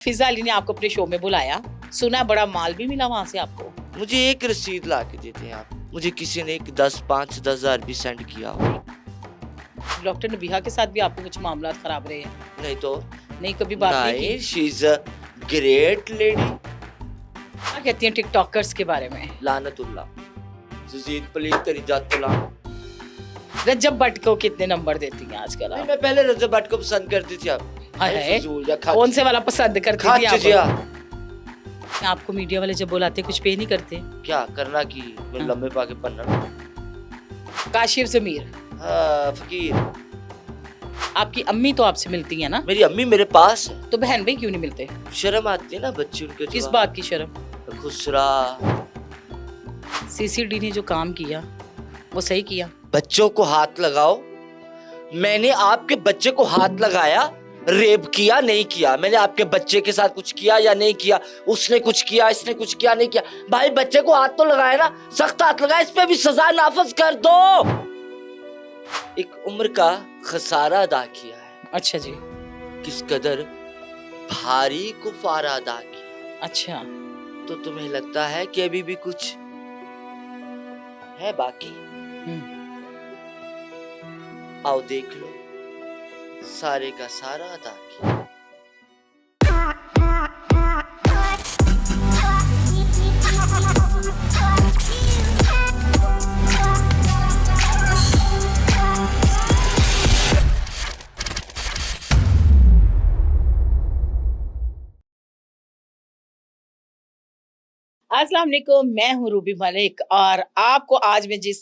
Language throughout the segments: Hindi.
फिजा अली ने आपको अपने शो में बुलाया, सुना बड़ा माल भी मिला वहाँ से आपको। मुझे एक रसीद ला के देते हैं आप। मुझे किसी ने एक 10,000 भी सेंड किया हो। डॉक्टर नबीहा के साथ भी आपको कुछ मामला खराब रहे हैं? नहीं तो नहीं, कभी बात नहीं नहीं, की? She is a great lady. क्या कहती हैं टिकटॉकर्स के बारे में? लानतुल्लाह जजीद पलीद तेरी जात तुला। रजब भट्ट को कितने नंबर देती हैं आजकल नहीं, आप? मैं पहले रजब भट्ट को पसंद करती थी। आप है? फजूल या खाच- कौन से वाला पसंद करती थी खाच जिया। आप? आपको मीडिया वाले जब बुलाते कुछ पे नहीं करते? क्या करना की मैं हाँ। लंबे पाके पन्ना। काशिफ जमीर, हाँ, फकीर। आपकी अम्मी तो आपसे मिलती है ना, मेरी अम्मी मेरे पास है। तो बहन भाई क्यों नहीं मिलते? शर्म आती है ना बच्चे उनके। किस जवाब। बात की शर्म? खुसरा। सीसीडी ने जो काम किया वो सही किया? बच्चों को हाथ लगाओ। मैंने आपके बच्चे को हाथ लगाया, रेप किया नहीं किया? मैंने आपके बच्चे के साथ कुछ किया या नहीं किया? उसने कुछ किया, इसने कुछ किया नहीं किया? भाई बच्चे को हाथ तो लगाया ना, सख्त हाथ लगाया, इस पे भी सजा नाफज कर दो। एक उम्र का खसारा अदा किया है। अच्छा जी। किस कदर भारी कुफारा अदा किया। अच्छा, तो तुम्हें लगता है कि अभी भी कुछ है बाकी? आओ देख लो, सारे का सारा अदा किया। अस्सलाम वालेकुम, मैं हूँ रूबी मलिक और आपको आज मैं जिस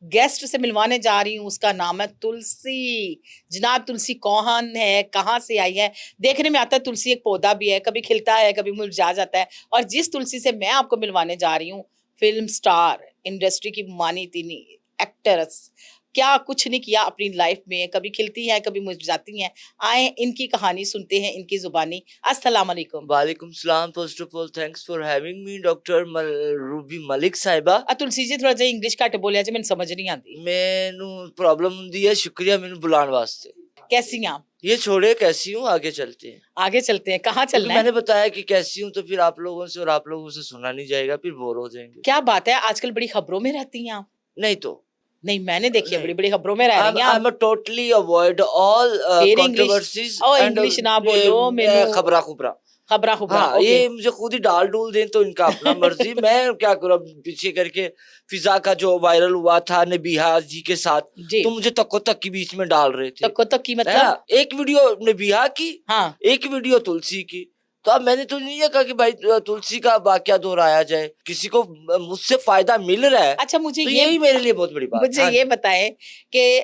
गेस्ट से मिलवाने जा रही हूँ उसका नाम है तुलसी। जनाब तुलसी कौन है, कहाँ से आई है? देखने में आता है तुलसी एक पौधा भी है, कभी खिलता है कभी मुरझा जाता है। और जिस तुलसी से मैं आपको मिलवाने जा रही हूँ, फिल्म स्टार, इंडस्ट्री की मानी तीनी एक्ट्रेस, क्या कुछ नहीं किया अपनी लाइफ में, कभी खिलती हैं कभी मुरझाती हैं। आए इनकी कहानी सुनते हैं, इनकी जुबानी। अस्सलाम वालेकुम। वालेकुम सलाम। First of all thanks for having me doctor Ruby Malik साहिबा। तुलसी जी थोड़ा जिहा इंग्लिश घट बोलिया जे, मैंने समझ नहीं आती। मैनू प्रॉब्लम हुंदी है, शुक्रिया मैनू बुलाने वास्ते। कैसी हैं आप? ये छोड़े कैसी हूँ, आगे चलते हैं। आगे चलते हैं, कहाँ क्योंकि चलना है? मैंने बताया कि कैसी हूँ, तो फिर आप लोगों से और आप लोगों से सुना नहीं जाएगा, फिर बोर हो जाएंगे। क्या बात है, आजकल बड़ी खबरों में रहती हैं आप। नहीं तो नहीं, मैंने देखी है नहीं। बड़ी बड़ी खबरों में रह रही हैं आप। I'm totally avoid all फिर controversies और and इंग्लिश ना बोलो, मेनू खबरा खुबरा। खबरा खुबरा। हाँ, ओके। ये मुझे खुद ही डाल डूल दें तो इनका अपना मर्जी। मैं क्या करूँ, अब पीछे करके फिजा का जो वायरल हुआ था नबीहा जी के साथ, जी। तो मुझे तको तक के बीच में डाल रहे थे। तक को की है मतलब? ना? एक वीडियो नबीहा की, हाँ। एक वीडियो तुलसी की। तो अब मैंने तो नहीं कहा कि भाई तुलसी का वाकया दोहराया जाए, किसी को मुझसे फायदा मिल रहा है। अच्छा, मुझे तो ये यही मेरे लिए बहुत बड़ी बात। मुझे हाँ, ये बताएं कि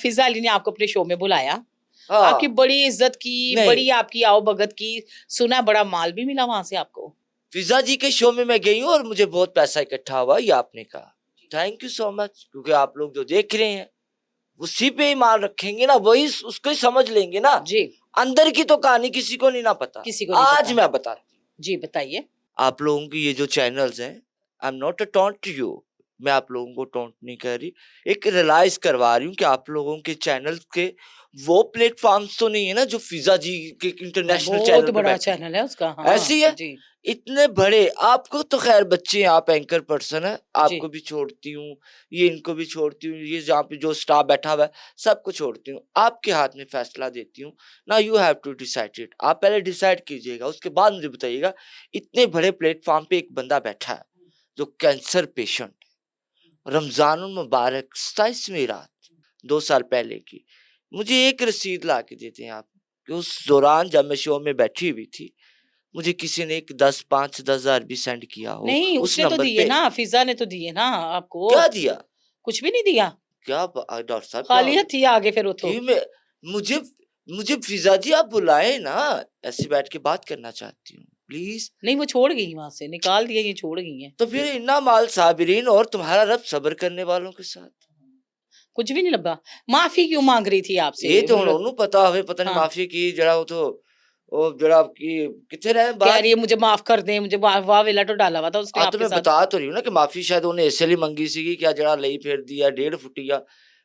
फिजा अली ने आपको अपने शो में बुलाया, हाँ। आपकी बड़ी इज्जत की, नहीं। बड़ी आपकी आओ भगत की, सुना बड़ा माल भी मिला वहां से आपको। फिजा जी के शो में मैं गई हूँ और मुझे बहुत पैसा इकट्ठा हुआ, ये आपने कहा। Thank you so much. क्योंकि आप लोग जो देख रहे हैं उसी पे ही माल रखेंगे ना, वही उसको ही समझ लेंगे ना। जी। अंदर की तो कहानी किसी को नहीं ना पता, किसी को नहीं आज पता। मैं बताती हूँ। जी बताइए। आप लोगों की ये जो चैनल्स हैं, I am not a taunt you, मैं आप लोगों को टॉन्ट नहीं कर रही, एक रियलाइज करवा रही हूँ कि आप लोगों के चैनल के वो प्लेटफॉर्म्स तो नहीं है ना जो फिजा जी के इंटरनेशनल चैनल बहुत बड़ा चैनल है उसका। हाँ, ऐसी है जी। इतने बड़े। आपको तो खैर बच्चे हैं, आप एंकर पर्सन है, जी। आपको भी छोड़ती हूँ, ये इनको भी छोड़ती हूँ, ये जहाँ पे जो स्टाफ बैठा हुआ है सबको छोड़ती हूँ, आपके हाथ में फैसला देती हूँ ना। You have to decide it. आप पहले डिसाइड कीजिएगा, उसके बाद मुझे बताइएगा। इतने बड़े प्लेटफॉर्म पे एक बंदा बैठा है जो कैंसर पेशेंट, रमजान मुबारक 27वीं रात 2 साल पहले की, मुझे एक रसीद ला के देते हैं आप कि उस दौरान जब मैं शो में बैठी हुई थी, मुझे किसी ने एक 10,000 भी सेंड किया हो। नहीं, उस उसने तो नंबर दिए पे। ना, फिजा ने तो दिए ना आपको। क्या दिया? कुछ भी नहीं दिया, क्या डॉक्टर साहब, खाली क्या- हाथ ही आगे फिर उठो। कि मैं मुझे मुझे फिजा जी आप बुलाए ना, ऐसे बैठ के बात करना चाहती हूँ प्लीज। नहीं, वो छोड़ गई वहां से, निकाल दिया, ये छोड़ गई है। तो फिर इन्ना माल साबिरीन और तुम्हारा रब सब्र करने वालों के साथ। कुछ भी नहीं लगा। माफी क्यों मांग रही थी आपसे? ये तो उन्होंने पता हमें पता नहीं हाँ। माफी की जरा वो जरा की कितने रहे कह बात। रही है मुझे माफ कर दे, मुझे वाह वेला तो डाला हुआ था उसने तो आपके मैं साथ। बता तो रही हूँ ना कि माफी शायद उन्हें इसलिए मंगी सी कि क्या जरा लई फेर दिया 1.5 फुटिया।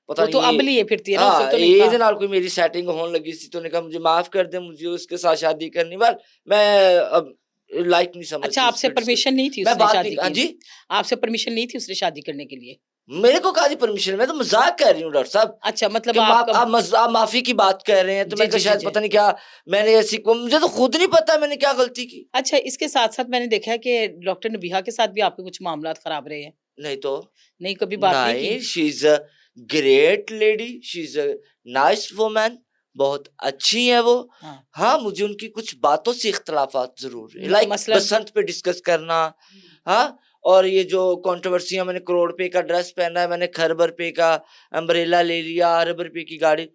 पता वो तो नहीं अब लिए फिरती है ना, उससे हाँ तो नहीं ये था। नाल कोई मेरी सेटिंग होने लगी सी, तो ने कहा मुझे माफ कर दे, मुझे उसके साथ शादी करनी। बल मैं अब लाइक नहीं अच्छा, समझती आपसे उस पर परमिशन नहीं थी मैं उसने बात शादी नहीं। हाँ की? जी, आपसे परमिशन नहीं थी उसने शादी करने के लिए? मेरे को कहा परमिशन, मैं तो मजाक कर रही हूँ डॉक्टर साहब अच्छा, मतलब कि आपका आप माफी की बात कर रहे हैं, तो जी, मैं कहा जी, जी, शायद जी। पता नहीं क्या मैंने ऐसी मुझे तो खुद नहीं पता मैंने क्या गलती की। अच्छा, इसके साथ-साथ मैंने देखा है कि डॉक्टर नबीहा के साथ भी आपके कुछ मामलात खराब रहे हैं। नहीं तो नहीं, कभी बात नहीं की? नहीं, she is a great lady, she is a nice woman, बहुत अच्छी है वो। हाँ। हाँ, मुझे उनकी कुछ बातों से इख्तलाफात जरूर है, लाइक मसलन? बसंत पे डिस्कस करना। हाँ, और ये जो कंट्रोवर्सियां, मैंने करोड़ रुपए का ड्रेस पहना है, मैंने खरब रुपए का अम्ब्रेला ले लिया, अरब रुपए की गाड़ी,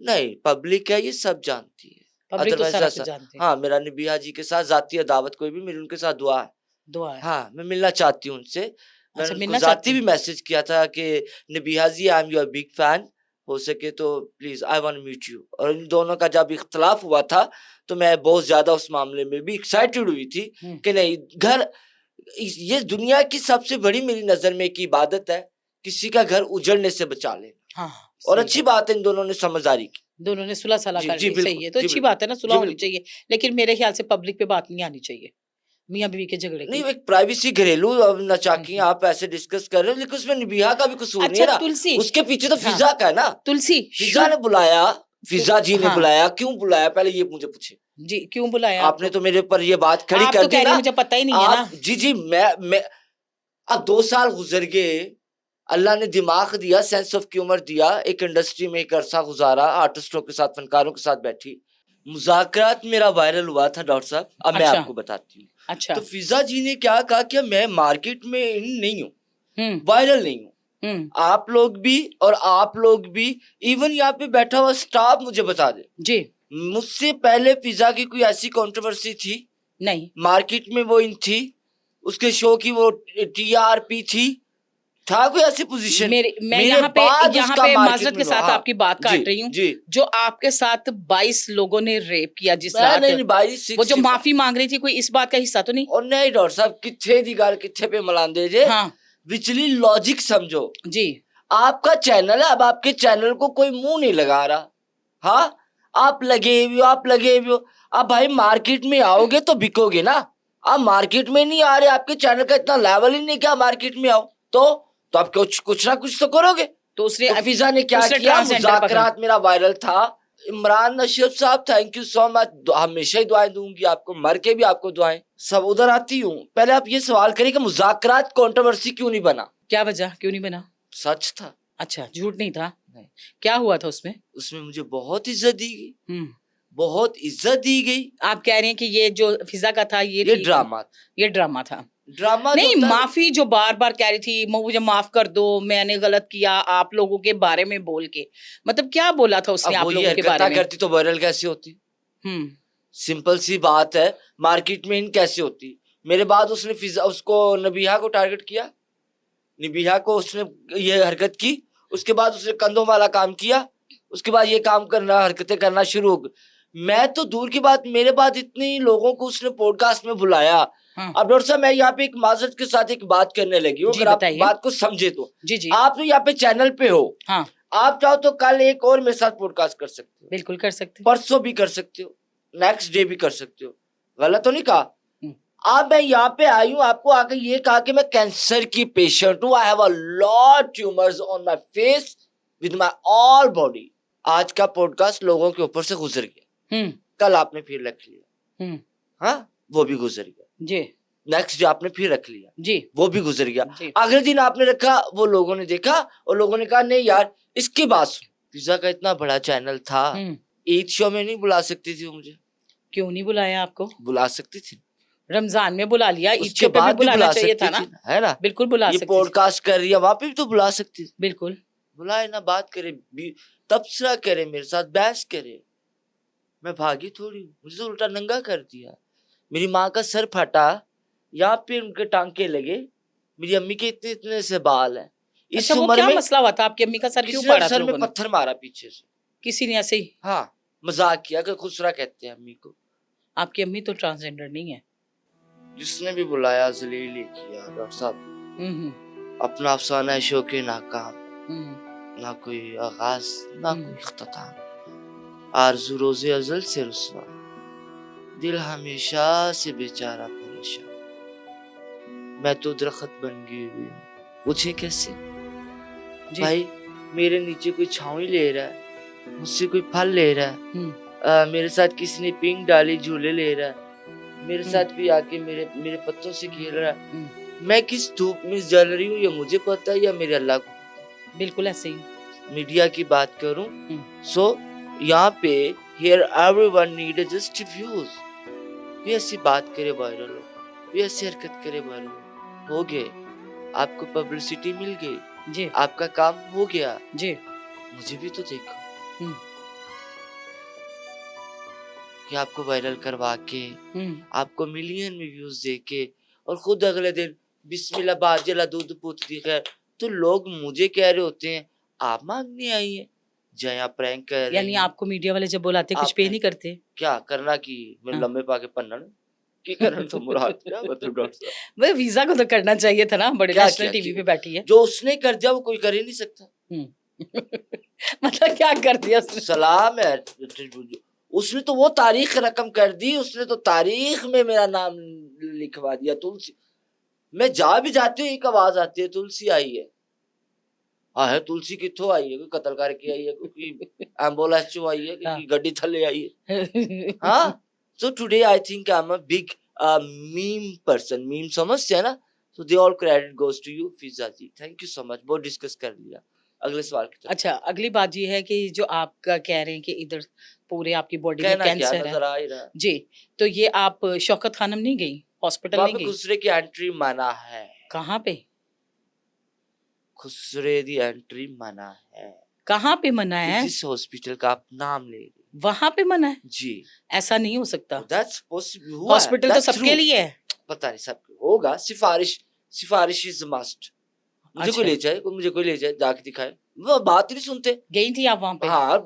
नहीं पब्लिक है ये सब जानती है। पब्लिक तो अदरवाइज सारा कुछ ऐसा जानती है। हाँ, मेरा नबिया जी के साथ जाती है दावत, कोई भी मेरी उनके साथ दुआ है। दुआ है। हाँ, मैं मिलना चाहती हूँ उनसे। मैंने अच्छा, उनको मिलना चाहती ज़ाती भी हैं? मैसेज किया था कि Nabiha ji, I am your big fan, हो सके तो please I want meet you. और इन दोनों का जब इख्तलाफ हुआ था तो मैं बहुत ज्यादा उस मामले में भी एक्साइटेड हुई थी हुँ। कि नहीं, घर ये दुनिया की सबसे बड़ी मेरी नजर में एक इबादत है, किसी का घर उजड़ने से बचा लेना। हाँ, और सही अच्छी बात। बात है इन दोनों ने समझदारी की। दोनों ने सुलह-सलाह जी कर जी ली, सही बिल्कुल, है। तो जी अच्छी बिल्कुल, बात है ना, सुलह जी होनी बिल्कुल। चाहिए। लेकिन मेरे ख्याल से पब्लिक पे बात नहीं आनी चाहिए, मियाँ-बीवी के झगड़े नहीं, की। एक प्राइवेसी घरेलू अब हुँ, नाचाकी हुँ। आप ऐसे डिस्कस कर रहे हो, लेकिन उसमें निबिहा का भी कसूर नहीं अच्छा, है ना, तुलसी उसके पीछे तो हाँ, फिजा का है ना। तुलसी फिजा ने बुलाया, तु फिजा जी ने हाँ, बुलाया, क्यों बुलाया पहले ये मुझे पूछे। जी, क्यों बुलाया आपने आपको? तो मेरे ऊपर ये बात खड़ी आप कर तो दी कह रही ना। हैं मुझे पता ही नहीं है ना। आप जी जी मैं अब 2 साल गुजर गए, अल्लाह ने दिमाग दिया, सेंस ऑफ ह्यूमर दिया, एक इंडस्ट्री में एक अरसा गुजारा, आर्टिस्टों के साथ, फनकारों के साथ बैठी, मुज़ाकरात मेरा वायरल हुआ था डॉक्टर साहब। अब मैं अच्छा, आपको बताती हूँ। अच्छा। तो फिजा जी ने क्या कहा कि मैं मार्केट में इन नहीं हूँ, हुँ, वायरल नहीं हूँ, हुँ, आप लोग भी और आप लोग भी, इवन यहाँ पे बैठा हुआ स्टाफ मुझे बता दे, जी, मुझसे पहले फिजा की कोई ऐसी कंट्रोवर्सी थी नहीं। मार्केट में, वो इन थी, उसके शो की वो टीआरपी थी, था कोई ऐसी पोजीशन मैं मेरे बाद यहाँ उसका पे मार्केट माज़रत में के हुआ। साथ हाँ आपकी बात जी काट रही हूँ। जी, जो आपके साथ 22 लोगों ने रेप किया जिस मैं रात, नहीं भाई वो जो 65 माफ़ी माँग रही थी, कोई इस बात का हिस्सा तो नहीं? और नहीं डॉक्टर साहब, किथे दी गल किथे पे मलांदे जे, हाँ, विचली लॉजिक समझो। जी। आपका चैनल है, अब आपके चैनल को कोई मुंह नहीं लगा रहा। हाँ, आप लगे हुए हो, आप लगे हुए हो, अब भाई मार्केट में आओगे तो बिकोगे ना। आप मार्केट में नहीं आ रहे, आपके चैनल का इतना लेवल ही नहीं, क्या मार्केट में आओ तो आप कुछ कुछ ना कुछ तो करोगे। तो उसने तो फिजा ने क्या उसने किया, ट्रांसजेंडर पकड़ा। मुज़ाकरात मेरा वायरल था। इमरान नशीब साहब, थैंक यू सो मच, हमेशा ही दुआएं दूंगी आपको, मर के भी आपको दुआएं। सब उधर आती हूँ, पहले आप ये सवाल करिए कि मुज़ाकरात कंट्रोवर्सी क्यों नहीं बना। क्या वजह? क्यों नहीं बना? सच था। अच्छा, झूठ नहीं था? नहीं, क्या हुआ था उसमें? उसमें मुझे बहुत इज्जत दी गई, हुँ। बहुत इज्जत दी गई। आप कह रहे हैं कि ये जो फिज़ा का था ये ये ठीक है, ड्रामा ये ड्रामा था। ड्रामा जो नहीं, होता है, माफ़ी जो बार-बार कह रही थी, मुझे माफ़ कर दो, मैंने गलत किया आप लोगों के बारे में बोल के। मतलब क्या बोला था उसने अब वो आप ये लोगों के बारे हरकत में? करती तो वायरल कैसे होती। हुँ, सिंपल सी बात है, मार्केट में इन कैसे होती। मेरे बाद उसने फिजा उसको नबिहा को टारगेट किया, निबिहा को उसने ये हरकत की, उसके बाद उसने कंधों वाला काम किया, उसके बाद ये काम करना, हरकतें करना शुरू हो गई। मैं तो दूर की बात, मेरे बाद इतने लोगों को उसने पॉडकास्ट में बुलाया। हाँ। अब डॉक्टर साहब, मैं यहाँ पे एक माजरत के साथ एक बात करने लगी हूँ, जी, अगर आप बताइए। बात को समझे तो। जी, जी। आप तो यहाँ पे चैनल पे हो, हाँ, आप चाहो तो कल एक और मेरे साथ पॉडकास्ट कर सकते हो, बिल्कुल कर सकते हैं। परसों भी कर सकते हो, नेक्स्ट डे भी कर सकते हो, गलत तो नहीं कहा। हुँ, अब मैं यहाँ पे आई हूँ, आपको आके ये कहा कि मैं कैंसर की पेशेंट हूँ, I have a lot tumours on my face with my all body. आज का पॉडकास्ट लोगों के ऊपर से गुजर गया, हुँ, कल आपने फिर रख लिया, हुँ, हाँ वो भी गुजर गया, जी, नेक्स्ट डे आपने फिर रख लिया, जी, वो भी गुजर गया, जी। अगले दिन आपने रखा, वो लोगों ने देखा और लोगों ने कहा नहीं यार इसकी बात सुन। पिज्जा का इतना बड़ा चैनल था, हुँ, ईद शो में नहीं बुला सकती थी वो मुझे, क्यों नहीं बुलाया आपको? बुला सकती थी, रमज़ान में बुला लिया, ईद उसके शो पे भी बाद भी बुलाना बुला चाहिए सकती था ना? थी, है ना। बिल्कुल बुला ये सकती थी। पॉडकास्ट कर रही है, वहां पे भी तो बुला सकती थी, बिल्कुल। बुलाए ना, बात करे, तबसरा करे, मेरे साथ बहस करे। मैं भागी थोड़ी हूँ, मुझे तो उल्टा नंगा कर दिया, मेरी माँ का सर फटा, यहाँ पे उनके टांके लगे, मेरी अम्मी के इतने इतने से बाल हैं, इस अच्छा, वो उम्र क्या में मसला हुआ था? आपकी अम्मी का सर क्यों किसी ने फाड़ा था सर में लोगों ने? पत्थर मारा पीछे से। किसी ने ऐसे ही? हाँ, मजाक किया कि खुसरा कहते हैं अम्मी को। आपकी अम्मी तो ट्रांसजेंडर नहीं है। जिसने भी बुलाया जलील ही किया डॉक्टर साहब, हुँ, हुँ, अपना अफसाना है शो के नाकाम। हुँ। ना कोई आगाज, ना कोई इख्तिताम। आरज़ू रोज़े अज़ल से रुस्वा, दिल हमेशा से बेचारा परेशान। मैं तो दरख्त बन गई हुई हूँ, पूछे कैसे? जी। भाई मेरे नीचे कोई छाँव ले रहा है, मुझसे कोई फल ले रहा है, मेरे साथ किसी ने पींग डाली झूले ले रहा है, मेरे साथ भी आके मेरे मेरे पत्तों से खेल रहा है। मैं किस धूप में जल रही हूँ ये मुझे पता है या मेरे अल्लाह को? बिल्कुल ऐसे ही। मीडिया की बात करूं, सो यहाँ पे here everyone need just views. कोई ऐसी बात करे वायरल हो, कोई ऐसी हरकत करे वायरल हो गए, आपको पब्लिसिटी मिल गई जी। आपका काम हो गया जी। मुझे भी तो देखो कि आपको वायरल करवा के आपको मिलियन में व्यूज दे के और खुद अगले दिन बिस्मिल्लाह बाजला दूध पूछती है तो लोग मुझे कह रहे होते हैं आप मांगने आई है जया प्रैंक कर रही यानी हैं। आपको मीडिया वाले जब बुलाते कुछ पे आप नहीं करते? क्या करना की मैं हाँ। लम्बे पाके पन्नन की करन तो मुराद क्या मतलब डॉक्टर साहब भाई वीजा को तो करना चाहिए था ना, बड़े क्या नेशनल किया टीवी कि पे बैठी है। जो उसने कर दिया वो कोई कर ही नहीं सकता। मतलब क्या कर दिया उसने? सलाम है उसने तो वो तारीख रकम कर दी, उसने तो तारीख में मेरा नाम लिखवा दिया तुलसी। मैं जा भी जाती हूँ एक आवाज आती है तुलसी आई है। हाँ है तुलसी कित्थों आई है, कोई कत्ल करके आई है, कोई एम्बुलेंस चो आई है, कोई गड्डी थले आई है। हाँ so today I think I'm a big meme person, meme समझते हैं ना, so they all credit goes to you Fiza ji, thank you so much। बहुत डिस्कस कर लिया, अगले सवाल की तरफ। अच्छा अगली बात ये है कि जो आपका कह रहे हैं कि इधर पूरे आपकी बॉडी में कहना क्या कैंसर नजर है आ ही रहा है। जी, तो ये आप शौकत खानम नहीं गई, हॉस्पिटल वहाँ नहीं पे गई? खुसरे की एंट्री मना है, कहाँ पे? खुसरे दी एंट्री मना है। कहाँ पे मना है? जिस हॉस्पिटल का आप नाम ले रहे वहां पे मना है? जी, ऐसा नहीं हो सकता। that's possible हुआ है, हॉस्पिटल तो that's सबके true। लिए है। पता नहीं सब होगा, सिफारिश इज मस्ट। मुझे कोई अच्छा। ले जाए, मुझे कोई ले जाए जाके दिखाए, वो बात ही नहीं सुनते। गई थी आप वहां पे? हाँ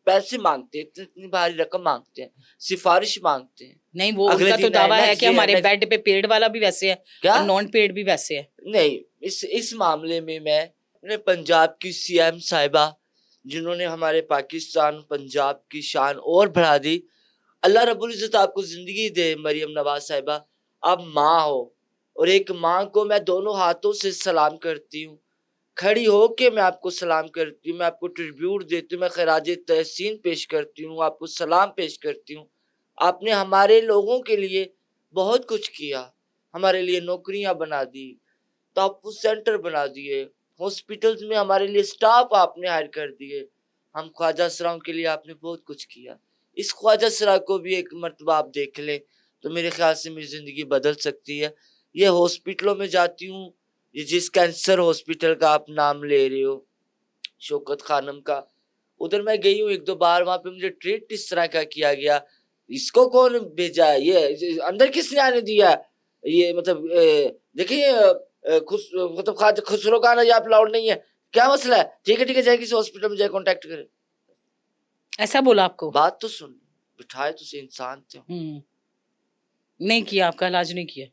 पैसे मांगते हैं, इतनी भारी रकम मांगते हैं, सिफारिश मांगते हैं। नहीं वो अगले उनका तो दिन दावा है next कि day, हमारे next- बेड पे पेड वाला भी वैसे है क्या और नॉन पेड भी वैसे है। नहीं, इस मामले में मैंने पंजाब की सीएम साहिबा जिन्होंने हमारे पाकिस्तान पंजाब की शान और बढ़ा दी, अल्लाह रब्बुल इज्जत आपको जिंदगी दे मरियम नवाज साहिबा, आप माँ हो और एक माँ को मैं दोनों हाथों से सलाम करती हूँ, खड़ी हो के मैं आपको सलाम करती हूँ, मैं आपको ट्रिब्यूट देती हूँ, मैं खराज तहसीन पेश करती हूँ, आपको सलाम पेश करती हूँ। आपने हमारे लोगों के लिए बहुत कुछ किया, हमारे लिए नौकरियां बना दी, टॉप सेंटर बना दिए, हॉस्पिटल्स में हमारे लिए स्टाफ आपने हायर कर दिए, हम ख्वाजा सराओं के लिए आपने बहुत कुछ किया। इस ख्वाजा सरा को भी एक मर्तबा आप देख लें तो मेरे ख्याल से मेरी ज़िंदगी बदल सकती है। ये हॉस्पिटलों में जाती हूँ, ये जिस कैंसर हॉस्पिटल का आप नाम ले रहे हो शौकत खानम का, उधर मैं गई हूँ एक दो बार, वहाँ पे मुझे ट्रीट इस तरह का किया गया, इसको कौन भेजा है, ये अंदर किसने आने दिया, ये मतलब देखिए मतलब खुसरो का आना ये आप लाउड नहीं है, क्या मसला है, ठीक है जाए किसी हॉस्पिटल में जाए कांटेक्ट करे। ऐसा बोला आपको? बात तो सुन, बिठाए तो से इंसान थे। नहीं किया, आपका इलाज नहीं किया।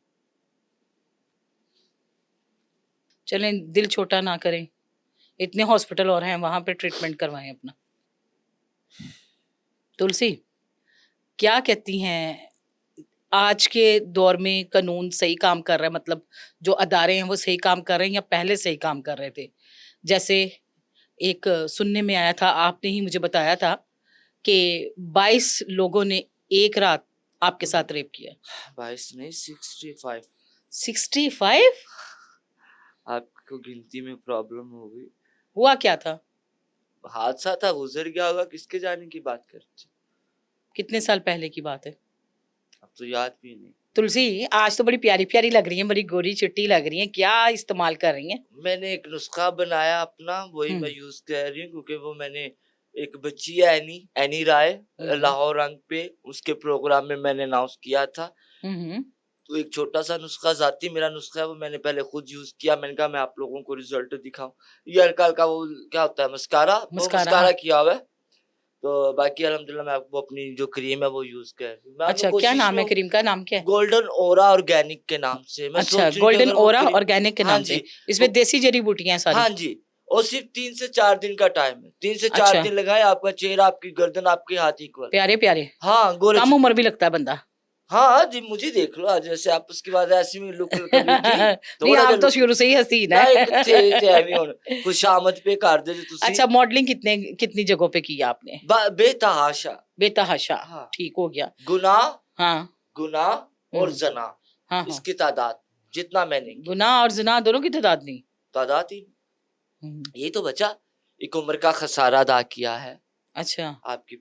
चलें दिल छोटा ना करें, इतने हॉस्पिटल और हैं, वहां पे ट्रीटमेंट करवाएं अपना। तुलसी क्या कहती हैं, आज के दौर में कानून सही काम कर रहा है, मतलब जो अदारे हैं वो सही काम कर रहे हैं या पहले सही काम कर रहे थे? जैसे एक सुनने में आया था, आपने ही मुझे बताया था कि 22 लोगों ने एक रात आपके साथ रेप किया। 22 नहीं 65। 65? आपको गिनती में प्रॉब्लम हो गई। हुआ क्या था? हादसा था, गुजर गया होगा, किसके जाने की बात करते? कितने साल पहले की बात है? अब तो याद भी नहीं। तुलसी आज तो बड़ी प्यारी प्यारी लग रही है, बड़ी गोरी चिट्टी लग रही है, क्या इस्तेमाल कर रही हैं? मैंने एक नुस्खा बनाया अपना, वही मैं यूज कर रही हूँ, क्योंकि वो मैंने एक बच्ची है एनी राय लाहौर रंग पे, उसके प्रोग्राम में मैंने अनाउंस किया था। तो एक छोटा सा नुस्खा जाती मेरा नुस्खा है, वो मैंने पहले खुद यूज किया, मैंने कहा मैं आप लोगों को रिजल्ट दिखाऊं। ये हल्का हल्का वो क्या होता है मस्कारा किया हुआ है, तो बाकी अल्हम्दुलिल्लाह मैं आपको अपनी जो क्रीम है वो यूज कर रही हूँ। अच्छा क्या नाम है क्रीम का? नाम क्या है? गोल्डन ओरा ऑर्गेनिक के नाम से। मैं अच्छा गोल्डन ओरा ऑर्गेनिक के हाँ नाम से, इसमें देसी जड़ी बूटियां सारी। हाँ जी, और सिर्फ 3 से 4 दिन का टाइम है। 3 से 4 अच्छा। दिन लगाए, आपका चेहरा, आपकी गर्दन, आपके हाथ इक्वल। प्यारे प्यारे, हाँ, गोरे कम उम्र भी लगता है बंदा। हाँ जी, मुझे देख लो आज, जैसे आप उसके बाद ऐसी में लुक कभी थी नहीं, थोड़ा आप ਜਿਹਾ तो लुक शुरू से ही हसीन ਨਾ है। ਇੱਕ ਤੇ ਐਵੇਂ ਹੁਣ खुशामद पे कर दे जो तुसी अच्छा, मॉडलिंग कितनी जगहों पे की आपने? बेतहाशा। बेतहाशा, हाँ, ठीक हो गया। गुनाह हाँ। गुनाह और हम्म। जना, हाँ हाँ। इसकी तादाद जितना मैंने की, गुनाह और जिना दोनों की तादाद नहीं। तादाद ही हम्म। ये तो बचा। एक उम्र का खसारा अदा किया है अच्छा, आपकी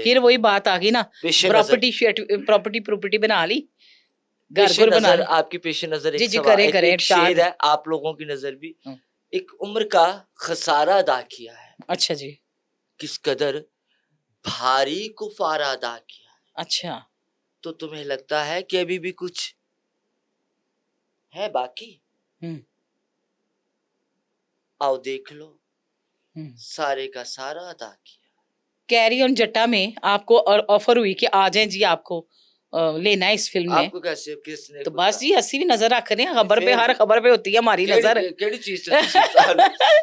फिर वही बात आ गई ना, पेश नजर, प्रॉपर्टी बना ली, घर पेश गुर बना नजर, ली। आपकी पेश नजर जी एक जी, सवाल, करे एक, करे एक शेर इरशाद। है, आप लोगों की नजर भी। हम्म, एक उम्र का खसारा अदा किया है, अच्छा जी। किस कदर भारी कुफारा अदा किया है। अच्छा। तो तुम्हें लगता है कि अभी भी कुछ है बाकी? हम्म। आओ देख लो, हम्म। सारे का सारा अदा किया। कैरी ऑन जट्टा में आपको ऑफर हुई कि आ जाएं जी, आपको लेना है इस फिल्म में, आपको कैसे, किसने तो बस बताया? जी अस्सी भी नजर रख रहे हैं खबर पे, फिर हर खबर पे होती है हमारी नजर। केड़ी चीज से तुसी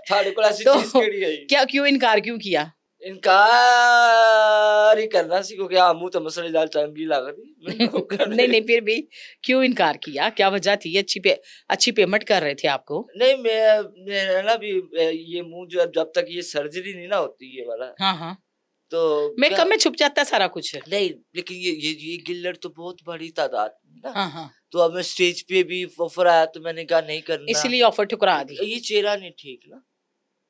थाड़े कोल ऐसी तो चीज केड़ी है? क्या, क्यों इनकार क्यों किया? इनकार ही करना सी, क्योंकि हाँ मुंह तो मसले दाल चंगी लग रही नहीं नहीं, फिर भी क्यों इनकार किया, क्या वजह थी? अच्छी पेमेंट कर रहे थे आपको। नहीं, मैं ना भी ये मुंह जो जब तक ये सर्जरी नहीं ना होती ये वाला, हाँ हाँ, तो क्या मेकअप में छुप जाता है सारा कुछ। नहीं, लेकिन ये गिल्लर तो बहुत बड़ी तादाद में ना। हाँ हाँ, तो अब मैं स्टेज पे भी ऑफर आया तो मैंने कहा नहीं करना, इसलिए ऑफर ठुकरा दी। ये चेहरा नहीं ठीक ना,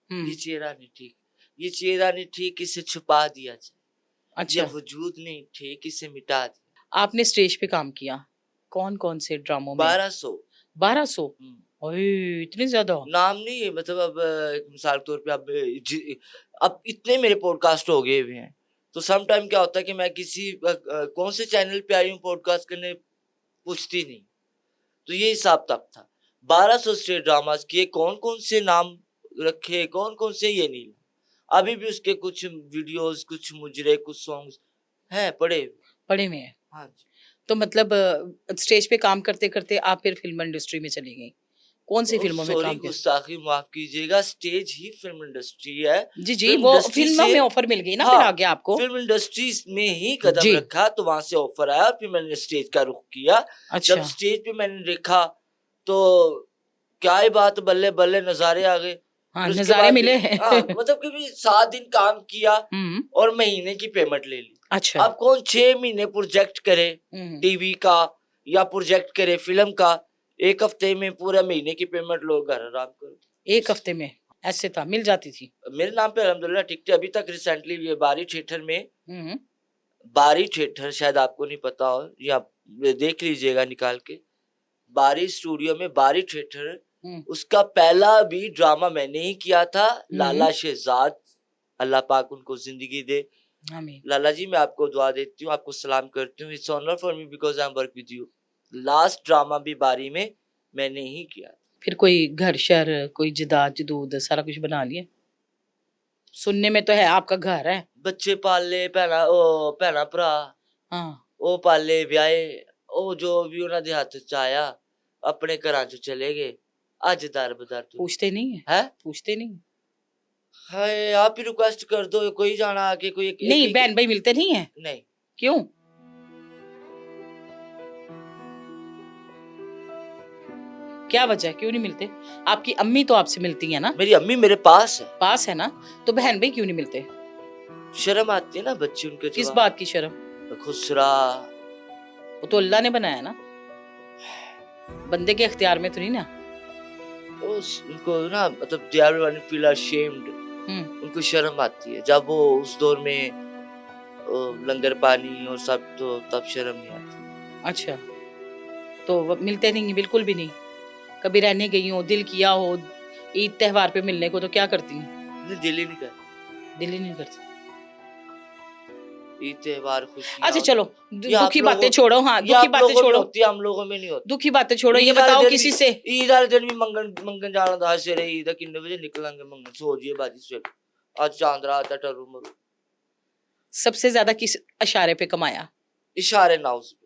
ये हम्म। चेहरा नहीं ठीक, ये चेहरा नहीं ठीक, इसे छुपा दिया जाए। ये अच्छा, वजूद नहीं ठीक, इसे मिटा दिया। आपने स्टेज पे काम किया कौन कौन से ड्रामों में? 1200। 1200? ओए, इतने ज्यादा? नाम नहीं है, मतलब अब एक मिसाल के तौर पे अब इतने मेरे पॉडकास्ट हो गए हुए हैं, तो सम टाइम क्या होता है कि मैं किसी कौन से चैनल पे आई हूँ पॉडकास्ट करने, पूछती नहीं। तो ये हिसाब तब था, 1200 स्टेज ड्रामास किए, कौन कौन से नाम रखे, कौन कौन से ये नहीं, अभी भी उसके कुछ वीडियोस, कुछ मुजरे, कुछ सॉन्ग्स हैं पड़े हुए। पढ़े में है? हाँ जी। तो मतलब स्टेज पे काम करते करते आप फिर फिल्म इंडस्ट्री में चली गई, कौन सी फिल्मों में सॉरी, काम किया? गुस्ताखी माफ कीजिएगा, स्टेज ही फिल्म इंडस्ट्री है। जी जी, फिल्म वो इंडस्ट्री फिल्मों से, में ऑफर मिल गई ना फिर हाँ, आगे आपको? फिल्म इंडस्ट्री में ही कदम जी। रखा तो वहां से ऑफर आया, फिर मैंने स्टेज का रुख किया। जब अच्छा। स्टेज पे मैंने देखा तो क्या ही बात, बल्ले बल्ले नजारे आ गए। हाँ, फिर उसके नजारे बाद मिले। हाँ, मतलब कि भी 7 दिन काम किया हम्म। और महीने की पेमेंट ले ली। अच्छा। अब कौन 6 महीने प्रोजेक्ट करे हम्म। टीवी का, या प्रोजेक्ट करे फिल्म का, एक हफ्ते में पूरा महीने की पेमेंट लो, घर आराम करो। एक हफ्ते में ऐसे था, मिल जाती थी? मेरे नाम पे अल्हम्दुलिल्लाह ठीक थे। अभी तक रिसेंटली ये बारी थिएटर में, हम्म। बारी थिएटर शायद आपको नहीं पता हो, या देख लीजिएगा निकाल के, बारी स्टूडियो में बारी थिएटर, हम्म। उसका पहला भी ड्रामा मैंने ही किया था। लाला शहजाद, अल्लाह पाक उनको जिंदगी दे। आमीन। लाला जी, मैं आपको दुआ देती हूँ, आपको सलाम करती हूँ। It's honour for me because I am work with you. Last drama भी बारी में मैंने ही किया। फिर कोई घर शहर, कोई जदाद जदूद सारा कुछ बना लिया? सुनने में तो है आपका घर है। बच्चे पाल ले, भैना भरा हाँ। ਉਹ ਪਾਲੇ ਵਿਆਹੇ, ਉਹ ਜੋ ਵੀ ਉਹਨਾਂ ਦੇ ਹੱਥ ਚ ਆਇਆ ਆਪਣੇ ਘਰਾਂ ਚ ਚਲੇ ਗਏ, ਅੱਜ ਦਰ ਬਦਰ ਤੂੰ पूछते नहीं है? है। पूछते नहीं? हाय, आप ही रिक्वेस्ट कर दो, कोई जाना आके, कोई नहीं, बहन भाई मिलते नहीं है? नहीं। क्यों? क्या वजह है, क्यों नहीं मिलते? आपकी अम्मी तो आपसे मिलती है ना? मेरी अम्मी मेरे पास है। पास है ना, तो बहन भाई क्यों नहीं मिलते? शर्म आती है ना बच्चे उनके किस जवाब। बात की शर्म? खुसरा, वो तो अल्लाह ने बनाया ना, बंदे के इख्तियार में तो नहीं ना। उनको ना, मतलब they are one feel ashamed, उनको शर्म आती है जब वो उस दौर में लंगर पानी और सब, तो तब शर्म नहीं आती। अच्छा, तो वो मिलते नहीं, बिल्कुल भी नहीं? कभी रहने गई हो, दिल किया हो ईद त्योहार पे मिलने को, तो क्या करती हैं? नहीं, दिल ही नहीं करती। दिल ही नहीं करती। ईद त्योहार खुशियां। अच्छा चलो, ये आप दुखी लोगों- बातें छोड़ो। हाँ, ये दुखी आप बातें लोगों में छोड़ो, होती है, हम लोगों में नहीं होती। दुखी बातें छोड़ो। ये ईद वाले बताओ दिन किसी भी- से ईद वाले दिन भी मंगन जाना था। सवेरे ईद है, कितने बजे निकलेंगे मंगन, सो जिए बाजी सवेरे, आज चांद रात है, टरू मरू। सबसे ज्यादा किस इशारे पे कमाया? इशारे नाउज पे।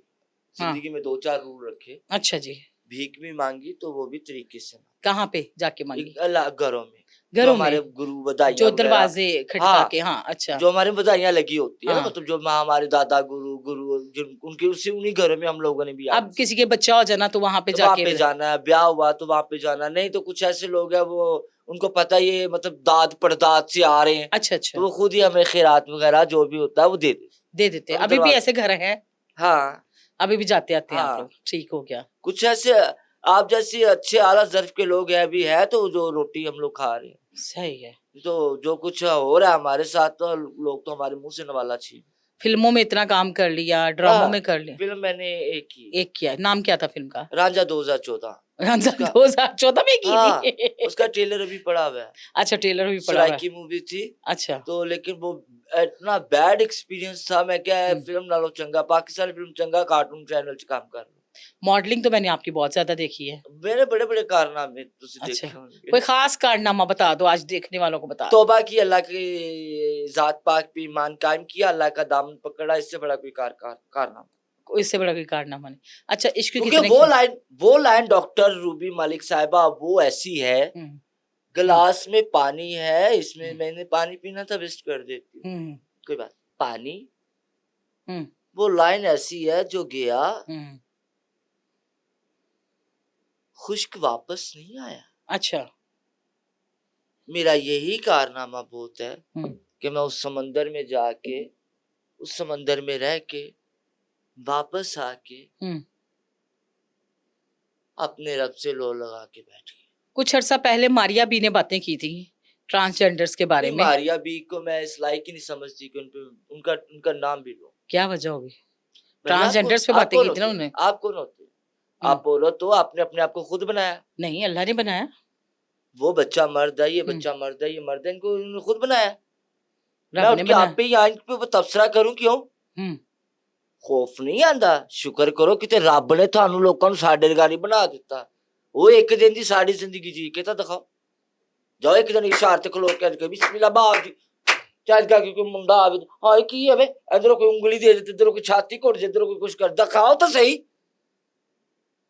हाँ। जिंदगी में 2-4 रूल रखे। अच्छा जी। भीख भी मांगी तो वो भी तरीके से, कहाँ पे जाके मांगी? अल्लाह घरों में। जो घरों हमारे में गुरु जो बधाइयाँ वगैरह, दरवाजे खटका हाँ, के, हाँ अच्छा, जो हमारी बधाइयाँ लगी होती है ना, हाँ। मतलब जो हमारे दादा गुरु गुरु जिन उनके उसी उन्हीं घरों में हम लोगों ने भी आना अब सीखा। किसी के बच्चा हो जाना तो वहां पे तो वहां जाके पे जाना है, ब्याह हुआ तो वहां पे जाना, नहीं तो कुछ ऐसे लोग हैं वो उनको पता ही है मतलब दाद परदाद से आ रहे हैं, अच्छा तो अच्छा वो खुद ही हमें खैरात वगैरह जो भी होता है वो दे देते दे देते हैं। और अभी भी दरवाजा। ऐसे घर हैं? हाँ अभी भी जाते आते हैं आप लोग? हाँ, ठीक हो गया। कुछ ऐसे आप जैसे अच्छे आला ज़र्फ़ के लोग हैं अभी है, तो जो रोटी हम लोग खा रहे हैं। सही है। तो जो कुछ हो रहा है हमारे साथ, तो लोग तो हमारे मुँह से नवाला छीन। फिल्मों में इतना काम कर लिया, ड्रामों हाँ, में कर लिया। फ़िल्म मैंने एक की, एक किया, नाम क्या था फिल्म का? रांझा 2014। रमजान उसका 2014 में की हाँ, थी? उसका ट्रेलर अभी पड़ा हुआ है। अच्छा, ट्रेलर भी पड़ा हुआ है। सराइकी मूवी थी, अच्छा। तो लेकिन वो इतना बैड एक्सपीरियंस था, मैं क्या है हुँ। फ़िल्म नालों चंगा पाकिस्तानी फ़िल्म चंगा कार्टून चैनल च काम कर मॉडलिंग तो मैंने आपकी बहुत ज़्यादा देखी है। मेरे बड़े-बड़े कारनामे तुसी अच्छा, देखे होंगे। कोई ख़ास कारनामा बता दो, आज देखने वालों को बता दो। तौबा की, अल्लाह की ज़ात पाक पे ईमान कायम किया, अल्लाह का दामन पकड़ा, इससे बड़ा कोई कारनामा। कोई इससे बड़ा कोई कारनामा नहीं। अच्छा, इश्क क्योंकि कितने किए? वो लाइन डॉक्टर रूबी मलिक साहिबा वो ऐसी है, हुँ, हुँ, गिलास में पानी है, इसमें हुँ, मैंने पानी पीना था वेस्ट कर देती हूँ। हुँ, कोई बात पानी, हुँ, वो लाइन ऐसी है जो गया हुँ। खुश्क वापस नहीं आया। अच्छा। मेरा यही कारनामा बहुत है हुँ, कि मैं उस समंदर में जाके, उस समंदर में रह के, वापस आके हुँ। अपने रब से लो लगा के बैठ गई। कुछ अरसा पहले मारिया बी ने बातें की थी ट्रांसजेंडर्स के बारे नहीं, में। मारिया बी को मैं इस लायक ही नहीं समझती कि उनका उनका नाम भी लो। क्या वजह होगी? भैया ट्रांसजेंडर्स पे आप बातें कौन की थी ना होते हैं? उन्होंने। आप कौन होते हैं? हुँ। आप बोलो तो आपने अपने आप को खुद बनाया। नहीं, अल्लाह ने बनाया। वो बच्चा मर्द है, ये हुँ, बच्चा मर्द है, ये मर्द है, इनको इन्होंने खुद बनाया। मैं रब उठ ने के बनाया। आप पे या इन पे तबसरा करूं क्यों? हुँ। खौफ नहीं आंदा? शुक्र करो कि रब ने थानू लोकां नू साडे वर्गा नहीं बना दिता। वो एक दिन दी साड़ी जिंदगी जी के तो दिखाओ। जाओ एक दिन इशारे ते खलो के अज बिस्मिल्लाह बाप जी ਚੱਜ ਕਰਕੇ कोई मुंडा आवे हाँ की है वे इधरों कोई उंगली दे देते इधरों कोई छाती घुट जाए इधरों कोई कुछ कर दिखाओ तो सही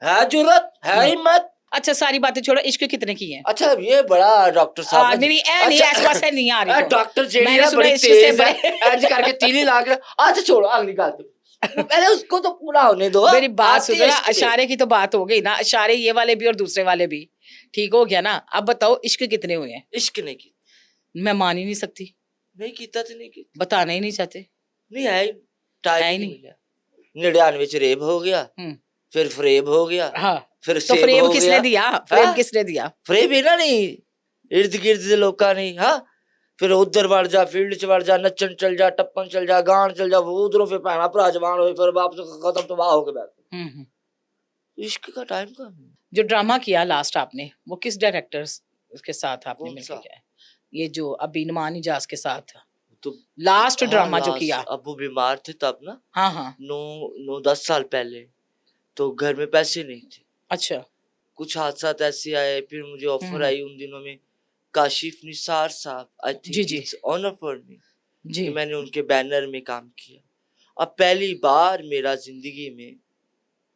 है जुर्रत है हुँ। हिम्मत अच्छा, सारी बातें छोड़ो, इश्क कितने किए हैं? अच्छा ये बड़ा डॉक्टर साहब ना नहीं, नहीं, ए नहीं, ऐसे पासे नहीं आ रही तो। डॉक्टर जेडी मैंने ना सुना बड़ी इश्क से तेज है बड़े ऐज करके तीली ला के अच्छा छोड़ो अगली बात पहले उसको तो पूरा होने दो मेरी बात आती सुनो है ना, इश्क पे इशारे की तो बात हो गई ना, इशारे ये वाले भी और दूसरे वाले भी। ठीक हो गया ना? अब बताओ इश्क कितने हुए हैं? इश्क नहीं की मैं मान ही नहीं सकती। नहीं कीता तो नहीं की बताना ही नहीं चाहते। नहीं है टाइम है ही ही नहीं नहीं। मिला 99 च रेप हो गया हुँ। फिर फ्रेब हो गया हाँ, फिर तो सेब फ्रेम हो किसने गया दिया? फ्रेम हाँ किसने दिया? फ्रेब इन्हां ने इर्द गिर्द दे लोकां ने हाँ फिर उधर वड़ जा फील्ड च वड़ जा नचन चल जा टप्पन चल जा गान चल जा वो उधरों फिर भैणा भरा जवान होए फिर वापस खत्म तबाह होके बैठ हुँ, हुँ। इश्क का टाइम कहाँ है? जो ड्रामा किया लास्ट आपने, वो किस डायरेक्टर्स के साथ आपने कौन मिलके सा किया है? ये जो अभी नुमान इजाज़ के साथ तो लास्ट हाँ ड्रामा जो किया। लास्ट अब वो बीमार थे तब ना हाँ, हाँ। 9-10 साल पहले तो घर में पैसे नहीं थे अच्छा। कुछ हादसात ऐसे आए फिर मुझे हुँ, ऑफर हुँ। आई उन दिनों में काशिफ निसार साहब आई जी, थिंक जी। इट्स ऑनर फॉर मी जी। कि मैंने उनके बैनर में काम किया अब पहली बार मेरा जिंदगी में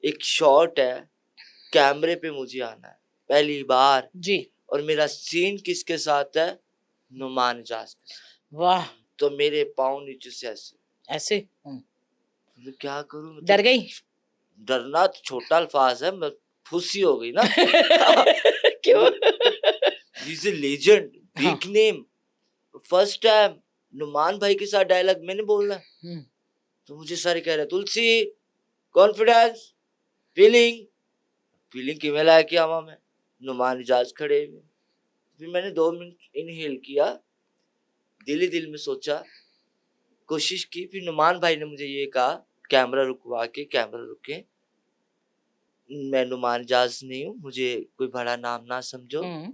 एक शॉट है कैमरे पे मुझे आना है पहली बार जी। और मेरा सीन किसके साथ है नुमान इजाज के साथ वाह! तो मेरे पाँव नीचे से ऐसे ऐसे? हुँ। मतलब क्या करूं डर मतलब गई? डरना तो छोटा अल्फाज है मैं फुसी हो गई ना क्यों? ही इज ए लेजेंड हाँ। Big name first time Numan भाई के साथ डायलॉग मैंने बोलना है हुँ। तो मुझे सारे कह रहे तुलसी कॉन्फिडेंस फीलिंग फीलिंग किमें लाया कि आवा मैं नुमान इजाज खड़े हुए फिर मैंने 2 मिनट इनहेल किया दिल ही दिल में सोचा कोशिश की फिर नुमान भाई ने मुझे ये कहा कैमरा रुकवा के कैमरा रुके मैं नुमान इजाज नहीं हूँ मुझे कोई बड़ा नाम ना समझो हुँ।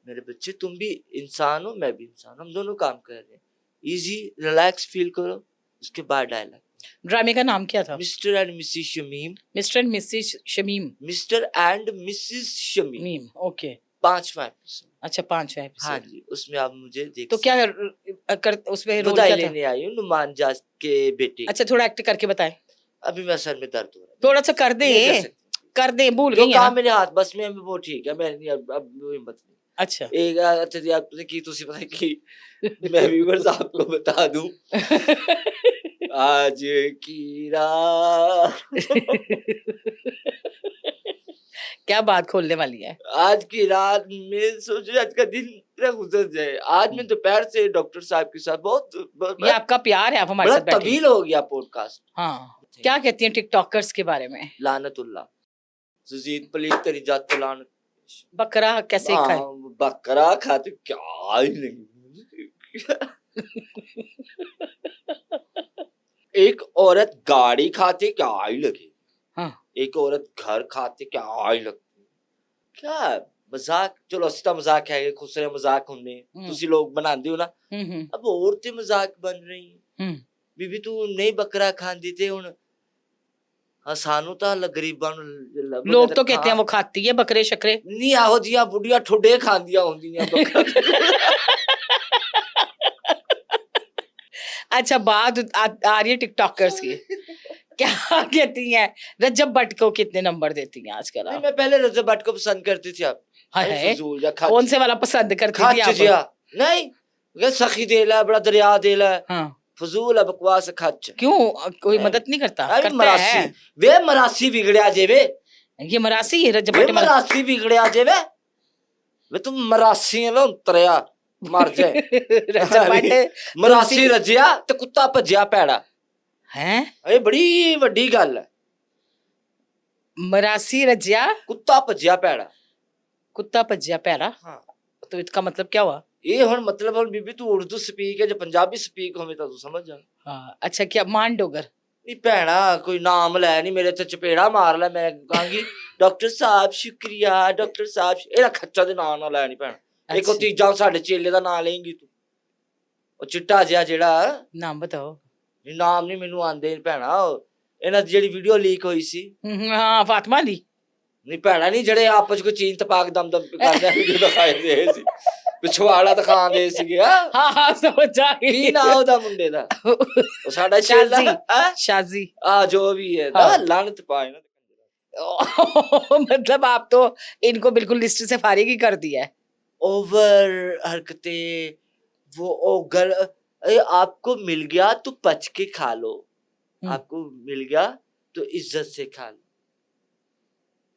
मेरे बच्चे तुम भी इंसान हो मैं भी इंसान हम दोनों काम कर रहे हैं इजी रिलैक्स फील करो उसके बाद डायलॉग ड्रामे का नाम क्या था? Mister and missus Shamim mister and missus Shamim. Mister and missus Shamim Meem, okay. 5वां एपिसोड अच्छा, 5वां हाँ एपिसोड। जी उसमें आप मुझे देख तो क्या कर उसमें रोल बधाई क्या था? लेने आई हूँ नुमान जाज के बेटे अच्छा, थोड़ा एक्ट करके बताएं। अभी मेरे सर में दर्द हो रहा है थोड़ा सा कर नहीं कर दे, सकती कर दे, भूल जो गई है काम ना। मेरे हाथ बस में है वो ठीक है मैं नहीं अब वो हिम्मत नहीं अच्छा अच्छा जी आपने की तुसी पता की मैं व्यूअर्स आपको बता दूं आज की रात क्या बात खोलने वाली है? आज की रात में सोचो आज का दिन ना गुजर जाए। आज मैं दोपहर से डॉक्टर साहब के साथ ये आपका प्यार है, आप हमारे बड़ा साथ बैठे हैं। तवील हो गया पॉडकास्ट। हाँ, क्या कहती हैं टिकटॉकर्स के बारे में? लानतुल्लाह जजीद पलीत तेरी जात पे लानत। बकरा कैसे खाए? बकरा खाते क्या ही नहीं। एक औरत गाड़ी खाते क्या ही लगे, हाँ एक औरत घर खाते क्या ही लगती। क्या मजाक, चलो ਅਸੀਂ ਤਾਂ ਮਜ਼ਾਕ ਹੈਗੇ ਖੁਸਰੇ ਮਜ਼ਾਕ ਹੁੰਨੇ ਤੁਸੀਂ ਲੋਕ ਬਣਾਉਂਦੇ ਹੋ ਨਾ। अब औरतें मजाक बन रही हैं। बीबी तू नहीं बकरा खांदी ते हुन सानू ਤਾਂ ਗਰੀਬਾਂ ਨੂੰ ਲੱਭ लोग तो कहते हैं वो खाती है बकरे शकरे। नहीं आहो जियां बुढ़िया ठुडे खांदियां होंदियां बकरा। अच्छा बात आ रही है टिकटॉकर्स की। क्या कहती हैं रजब भट्ट को कितने नंबर देती हैं आजकल नहीं आप? मैं पहले रजब भट्ट को पसंद करती थी। आप है फजूल या कौन से वाला पसंद करती थी खच आप? जिया नहीं ये सखी देला बड़ा दरिया देला हाँ फजूल है बकवास खच। क्यों कोई मदद नहीं करता? अरे करता मरासी है वे मरासी बिगड़या जेवे ये मरासी है रजब वे भट्ट मरासी बिगड़या जेवे वे तुम मरासी है लो उतरया मर जाए। रजब भट्ट मरासी रजिया ते कुत्ता भज्या पैड़ा हैं? ये बड़ी वड्डी गल है। मरासी रजिया कुत्ता भज्या पैड़ा कुत्ता भज्या पैरा। हाँ तो इसका मतलब क्या हुआ? ये हुन मतलब हुन बीबी तू उर्दू स्पीक है जो पंजाबी स्पीक होवे तो तू समझ जा। हाँ अच्छा क्या मान डोगर? नहीं भैना कोई नाम लै नहीं मेरे ते चपेड़ा मार लै मैं कहांगी डॉक्टर साहब शुक्रिया डॉक्टर साहब एड़ा खच्चा दे नाम ना लै नहीं भैन। एक अच्छा। तीजा साडे चेले दा नाम लेंगी तू ओ चिट्टा जिहा जेड़ा नाम बताओ। नाम नहीं मेनू आंदे भैना इन्हां दी जेड़ी वीडियो लीक होई सी हाँ फातिमा अली नहीं भैना नहीं जेड़े आपस को चीन तपाक दम दम करदे वीडियो दिखाए दे सी पिछवाड़ा दिखांदे सीगे। हाँ हाँ समझ आ की गई। ना ओदा मुंडे दा ओ साडा चेला शाजी जो भी है हाँ। लानत पाए ना। मतलब आप तो इनको बिल्कुल लिस्ट से फारिग ही कर दिया है। ओवर हरकतें वो ओगर आपको मिल गया तो पच के खा लो, आपको मिल गया तो इज्जत से खा लो।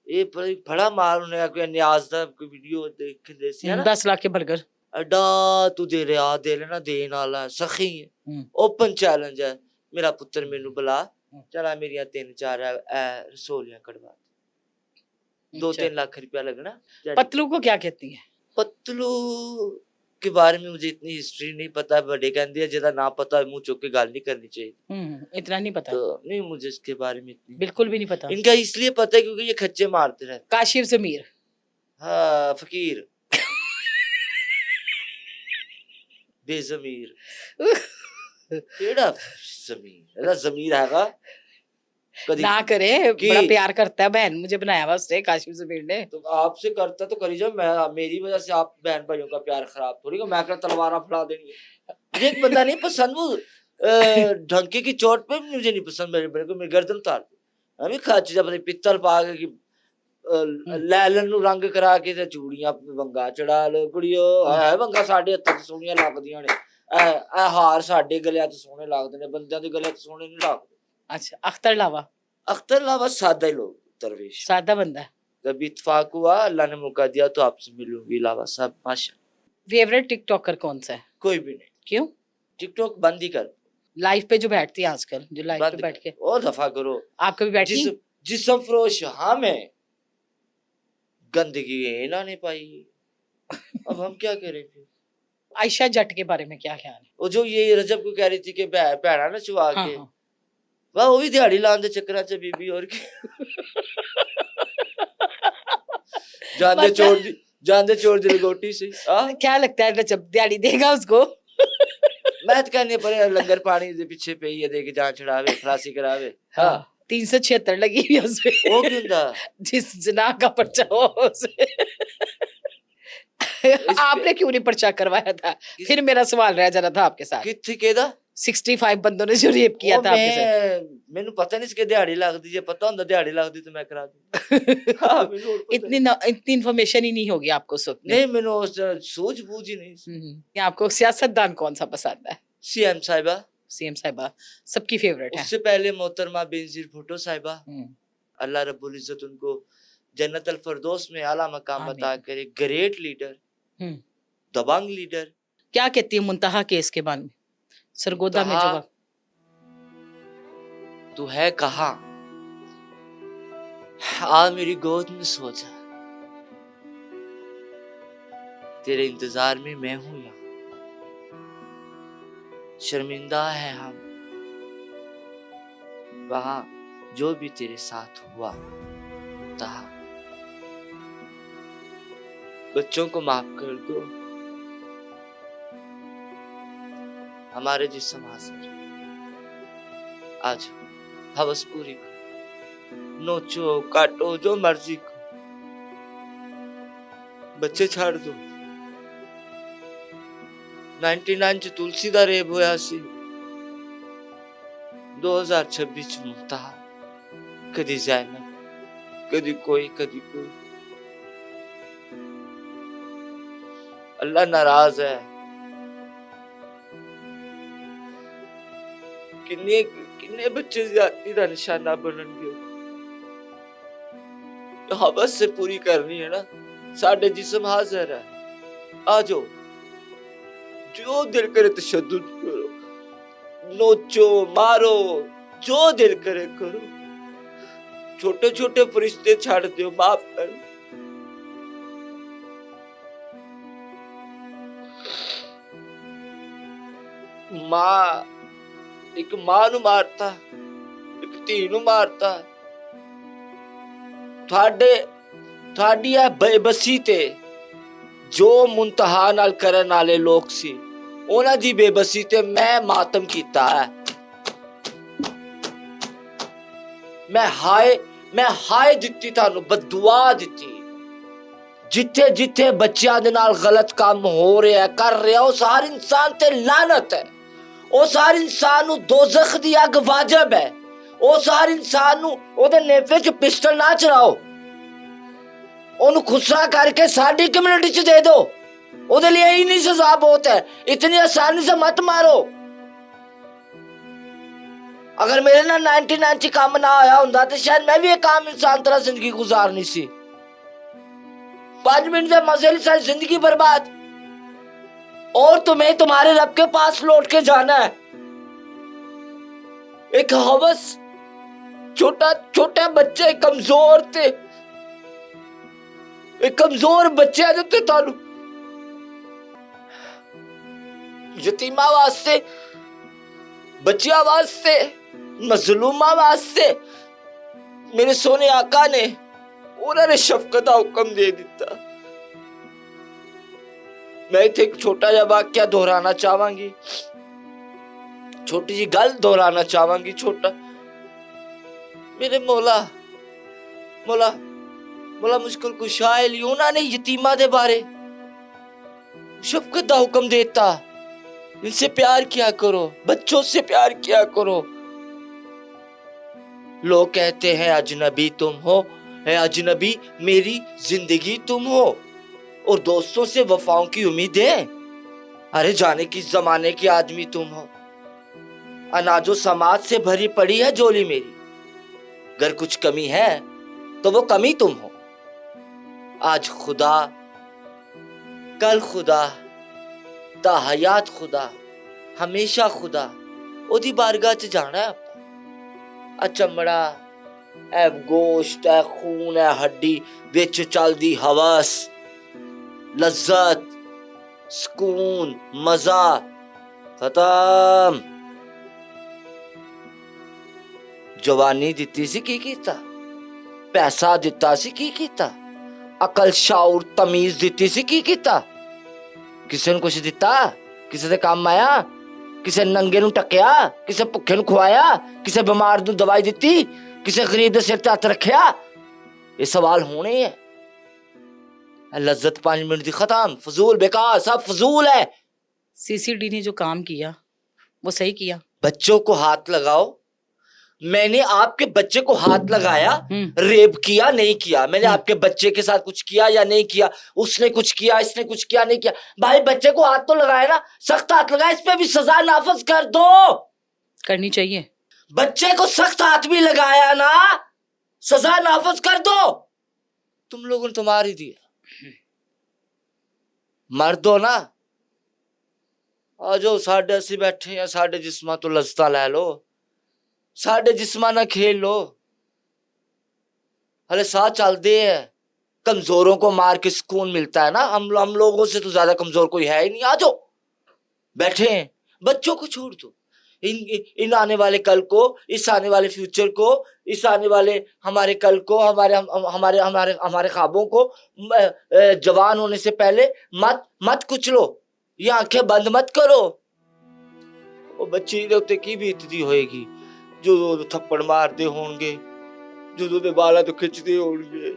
ये बड़ा मार उन्हें कोई न्याज दा कोई वीडियो देख दे सी है ना 10 लाख के बर्गर अड्डा तू दे रहा दे लेना देन वाला सखी है ओपन चैलेंज है मेरा पुत्र मेनू बुला चला मेरिया 3-4 रसोलियां कड़वा 2-3 लाख रुपया लगना। पतलू को क्या कहती है? पतलू के बारे में मुझे इतनी हिस्ट्री नहीं पता बड़े कहते हैं जिदा ना पता मुंह चुक के गाल नहीं करनी चाहिए। इतना नहीं पता तो नहीं मुझे इसके बारे में इतनी बिल्कुल भी नहीं पता। इनका इसलिए पता है क्योंकि ये खच्चे मारते रहते। काशिफ जमीर हाँ फकीर बेजमीर केड़ा जमीर एदा जमीर हैगा कदी ना करे बड़ा प्यार करता है बहन मुझे बनाया हुआ उसने काशिफ जमीर ने। तो आपसे करता तो करी जाओ मैं मेरी वजह से आप बहन भाइयों का प्यार खराब थोड़ी मैं कर तलवार फड़ा देनी है। मुझे एक बंदा नहीं पसंद वो ढंके की चोट पे मुझे नहीं पसंद मेरे को मेरी गर्दन उतार दी अभी खच जब पित्तल पा के लैलन नु रंग करा के ते चूड़ियां वंगा चढ़ा लो कुड़ियो है वंगा साडे हत्थ ते सोहणियां लगदियां ने ए हार साडे गलियां ते सोहणे लगदे ने बंदियां दे गलियां ते सोहणे नहीं लगदे। अच्छा अख्तर लावा सादा ही लोग दरवेश सादा बंदा है। जब इत्तेफाक हुआ अल्लाह ने मौका दिया तो आपसे मिलूंगी लावा साहब माशा। फेवरेट टिकटॉकर कौन सा है? कोई भी नहीं। क्यों? टिकटॉक बंद ही कर लाइव पे जो बैठती है आजकल जो लाइव पे बैठ के ओ दफा करो। आप कभी बैठी? जिस्म फरोश हाँ मैं गंदगी ना नहीं पाई अब हम क्या करें फिर। आयशा जट के बारे में क्या ख्याल है? वो जो ये रजब को कह रही थी कि भैड़ा ना चुवा के हाँ। वाह वो भी दिहाड़ी लाने दे चक्करां च बीबी और जानदे चोर दी लंगोटी से क्या लगता है रजब दिहाड़ी देगा उसको? मैं तो कहने पर लंगर पानी दे पीछे पे ये दे के जान छड़ावे खलासी करावे। हाँ 376 लगी हुई उसपे वो क्यों था जिस जना का पर्चा हो उसे आपने क्यों नहीं पर्चा करवाया था? फिर मेरा सवाल रह जा रहा था आपके साथ किथे केदा 65 बंदों ने जो रेप किया ਉਹ था आपके साथ। ਮੈਨੂੰ ਪਤਾ ਨਹੀਂ ਸੀ ਕਿ ਦਿਹਾੜੀ ਲੱਗਦੀ, ਜੇ पता ਹੁੰਦਾ ਦਿਹਾੜੀ ਲੱਗਦੀ ਤਾਂ ਮੈਂ ਕਰਾ ਦਿੰਦਾ। हाँ ਮੈਨੂੰ ਹੋਰ पता इतनी इन्फॉर्मेशन ही नहीं होगी आपको उस वक्त में। नहीं, मैंने उस सूझबूझ ही नहीं। कि आपको सियासतदान कौन सा पसंद है? सीएम साहिबा, सीएम साहिबा सबकी फेवरेट है। उससे पहले मोहतरमा बेनजीर भुट्टो साहिबा, हम्म, अल्लाह रब्बुल इज्जत उनको जन्नत अल फरदौस में आला मकाम आमीन। अता करे। ग्रेट लीडर, हम्म। दबंग लीडर। क्या कहती है मुंतहा केस के बारे में? सरगोदा में जो मुंतहा, तू है कहाँ? आ मेरी गोद में सो जा, तेरे इंतजार में मैं हूं यहाँ। शर्मिंदा है हम, वहां जो भी तेरे साथ हुआ तहा। बच्चों को माफ कर दो, हमारे जिस्म हाजिर। आज हवस पूरी करो, नोचो काटो जो मर्जी को, बच्चे छाड़ दो। 99 च तुलसी दा रेप होया सी, 2026 च मुंतहा। कदी ज़ैनब, कदी कोई, कदी कोई। अल्लाह नाराज है। किन्ने किन्ने बच्चे ज्यादती दा निशाना बननगे। हवस से पूरी करनी है ना, साढ़े जिस्म हाजिर है। आ जाओ, जो दिल करे तशद्दुद करो, नोचो मारो, जो दिल करे करो। छोटे छोटे फरिश्ते छाड़ दो, माफ कर। मां एक मां ਨੂੰ ਮਾਰਤਾ, ਇੱਕ ਧੀ ਨੂੰ ਮਾਰਤਾ। ਤੁਹਾਡੀ ਇਹ ਬੇਬਸੀ ਤੇ ਜੋ ਮੁੰਤਹਾ ਨਾਲ ਕਰਨ ਵਾਲੇ ਲੋਕ ਸੀ, ਉਹਨਾਂ ਦੀ ਬੇਬਸੀ ਤੇ ਮੈਂ ਮਾਤਮ ਕੀਤਾ ਹੈ। ਮੈਂ ਹਾਏ ਦਿੱਤੀ ਤੁਹਾਨੂੰ, ਬਦਦੁਆ ਦਿੱਤੀ। ਜਿੱਥੇ ਜਿੱਥੇ ਬੱਚਿਆਂ ਦੇ ਨਾਲ ਗਲਤ ਕੰਮ ਹੋ ਰਿਹਾ, ਕਰ ਰਿਹਾ, ਉਸ ਹਰ ਇਨਸਾਨ ਤੇ ਲਾਨਤ ਹੈ। ਉਸ ਹਰ ਇਨਸਾਨ ਨੂੰ ਦੋਜ਼ਖ ਦੀ ਅੱਗ ਵਾਜਬ ਹੈ। ਉਸ ਹਰ ਇਨਸਾਨ ਨੂੰ ਉਹਦੇ ਨੇਫੇ 'ਚ ਪਿਸਟਲ ਨਾ ਚਲਾਓ, ਉਹਨੂੰ ਖੁਸਰਾ करके साड़ी कम्युनिटी च दे दो। ਉਹਦੇ लिए ही नहीं सजा बहुत है, इतनी आसानी से मत मारो। अगर मेरे ना 99 च काम ना होया हुंदा तो शायद मैं भी एक आम इंसान तरह जिंदगी गुजारनी सी। 5 मिनट के मजे लिए सारी जिंदगी बर्बाद। और तुम्हें तुम्हारे रब के पास लौट के जाना है। एक हवस, छोटा बच्चे कमजोर थे, एक कमजोर बच्चे जो थे तालू यतीमा वास्ते, बच्चिया वास्ते, मजलूमा वास्ते मेरे सोने आका ने उन्होंने शफकत का हुक्म दे दिता। मैं इत्थे एक छोटा जा वाक्या दोहराना चाहांगी, छोटी जी गल दोहराना चाहांगी। छोटा मेरे मौला मुश्किल कुशा अली, उन्होंने यतीमा दे बारे शफकत का हुक्म देता। इनसे प्यार किया करो, बच्चों से प्यार किया करो। लोग कहते हैं अजनबी तुम हो, है अजनबी मेरी जिंदगी तुम हो, और दोस्तों से वफाओं की उम्मीदें, अरे जाने किस जमाने के आदमी तुम हो। अनाजो समाज से भरी पड़ी है झोली मेरी, अगर कुछ कमी है तो वो कमी तुम हो। आज खुदा, कल खुदा, ता हयात खुदा, हमेशा खुदा, ओदी बारगाह च जाना है। आ चमड़ा, ए गोश्त, ए खून, ए हड्डी, विच चलदी हवस, लज्जत, सुकून, मजा खत्म। जवानी दिती सी की कीता, पैसा दिता सी की कीता, अकल शाउर तमीज दिती सी की कीता। किसी ने कुछ दिता, किसी दे काम आया, किसी नंगे नूं टक्या, किसी भुखे नूं खुआया, किसी बीमार नूं दवाई दिती, किसी गरीब दे सिर ते हत्थ रखिया। ये सवाल होने है। लज्जत 5 मिनट दी खत्म, फजूल, बेकार, सब फजूल है। सीसीडी ने जो काम किया वो सही किया। बच्चों को हाथ लगाओ। मैंने आपके बच्चे को हाथ लगाया, हम्म रेप किया नहीं किया, मैंने हम्म आपके बच्चे के साथ कुछ किया या नहीं किया, उसने कुछ किया इसने कुछ किया नहीं किया, भाई बच्चे को हाथ तो लगाया ना, सख्त हाथ लगाया, इस पे भी सजा नाफज कर दो। करनी चाहिए। बच्चे को सख्त हाथ भी लगाया ना, सजा नाफज कर दो। तुम लोगों ने तो मार ही दिया, मर दो ना। आज 80 बैठे या 80 तो लज्जता ले लो, 80 ना खेल लो। हले साथ चलते हैं, कमजोरों को मार के सुकून मिलता है ना। हम लोगों से तो ज्यादा कमजोर कोई है ही नहीं। आ जाओ, बैठे हैं, बच्चों को छोड़ दो। इन आने वाले कल को, इस आने वाले फ्यूचर को, इस आने वाले हमारे कल को, हमारे हमारे हमारे ख्वाबों को जवान होने से पहले मत मत कुचलो, ये आंखें बंद मत करो। वो बच्चे होते की बीतती होएगी जो थप्पड़ मारते होंगे, जो बाला तो खिंचते होंगे,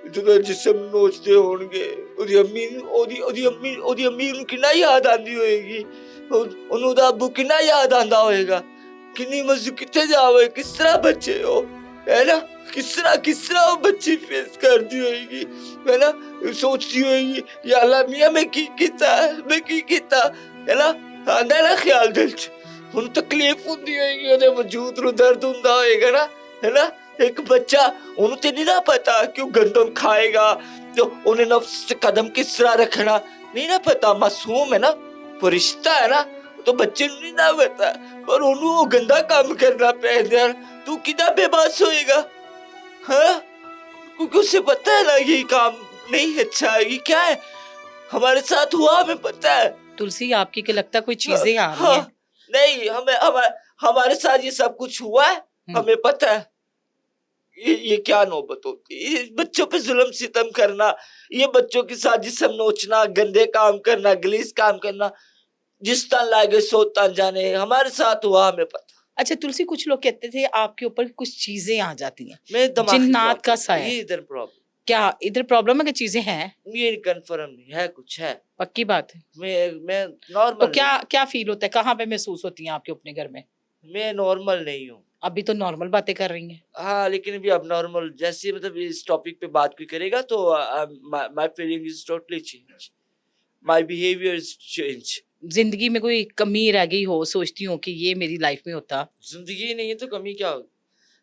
जो जिस्म नोचते होंगे। ओदी अम्मी ਨੂੰ ਕਿੰਨਾ याद आंदी होएगी, ਉਹਨੂੰ ਦਾ ਅੱਬੂ ਕਿੰਨਾ याद आंदा होएगा। किन्नी मजू किथे जावे, किस तरह बच्चे हो, है ना, किस तरह वो बच्ची फेस करती होएगी, है ना, सोचती होएगी या अल्लाह मियां मैं की कीता, है ना, आंदा ना ख्याल दिल च। ਉਹਨੂੰ तकलीफ ਹੁੰਦੀ ਹੋਏਗੀ, ਉਹਦੇ ਵਜੂਦ ਨੂੰ ਦਰਦ ਹੁੰਦਾ ਹੋਏਗਾ ना, है ना। एक बच्चा, ਉਹਨੂੰ ਤੇ नहीं ना पता कि वो गंदम खाएगा, तो उन्हें नफ्स से कदम किस तरह रखना नहीं ना पता। मासूम है ना, फरिश्ता है ना, तो बच्चे ਨੂੰ नहीं ना पता, पर ਉਹਨੂੰ वो गंदा काम करना पैदा, तू कितना बेबस होएगा, हाँ, क्योंकि उसे पता है ना ये काम नहीं अच्छा है, ये क्या है हमारे साथ हुआ, हमें पता है। तुलसी आपकी क्या लगता है कोई चीजें आ रही हाँ, हैं? नहीं, हमारे साथ ये सब कुछ हुआ है, हमें पता है। ये क्या नौबत होती है, ये बच्चों पे जुल्म सितम करना, ये बच्चों के साथ जिस्म नोचना, गंदे काम करना, गलीज काम करना, जिस तन लागे सो तन जाने, हमारे साथ हुआ, हमें पता। अच्छा तुलसी, कुछ लोग कहते थे आपके ऊपर कुछ चीजें आ जाती हैं, मैं दिमागी जिन्नात का प्रॉब्लम, साया। ये इधर प्रॉब्लम, क्या इधर प्रॉब्लम है कि चीजें हैं? ये कंफर्म नहीं है, कुछ है, पक्की बात है। मैं तो नॉर्मल क्या क्या फील होता है, कहाँ पे महसूस होती हैं आपके अपने घर में? मैं नॉर्मल नहीं हूँ। अभी तो नॉर्मल बातें कर रही हैं। हाँ, लेकिन अभी अब नॉर्मल, जैसे मतलब इस टॉपिक पे बात कोई करेगा तो my feeling is totally change, my behaviour is change. जिंदगी में कोई कमी रह गई हो, सोचती हूँ कि ये मेरी लाइफ में होता, जिंदगी नहीं है तो कमी क्या होगी?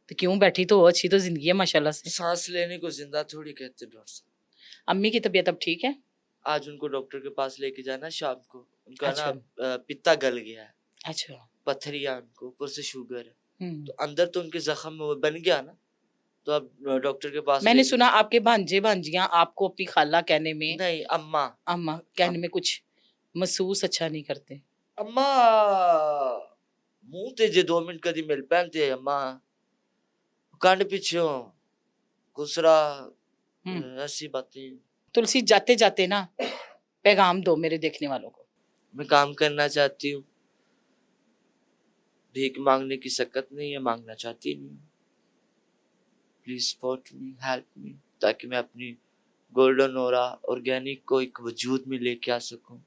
तो क्यों बैठी तो हो, अच्छी तो जिंदगी है माशाल्लाह से। सांस लेने को जिंदा थोड़ी कहते डॉक्टर साहब। अम्मी की तबीयत अब ठीक है? आज उनको डॉक्टर के पास लेके जाना शाम को, उनका अच्छा। ना पित्ता गल गया है, अच्छा। पथरिया, उनको ऊपर से शुगर है, तो हम्म। अंदर तो उनके जख्म में वो बन गया ना, तो अब डॉक्टर के पास मैंने लेके- सुना आपके भांजे भांजियां आपको अपनी खाला कहने में, नहीं, अम्मा, अम्मा कहने में कुछ महसूस अच्छा नहीं करते। अम्मा मुंह ते जे 2 मिनट कदी मिल पैंते अम्मा, कंड पिछो गुसरा, ऐसी बातें। तुलसी, जाते जाते ना पैगाम दो मेरे देखने वालों को। मैं काम करना चाहती हूँ, भीख मांगने की सकत नहीं है, मांगना चाहती नहीं, please support me, help me, ताकि मैं अपनी गोल्डन ओरा ऑर्गेनिक को एक वजूद में लेके आ सकूं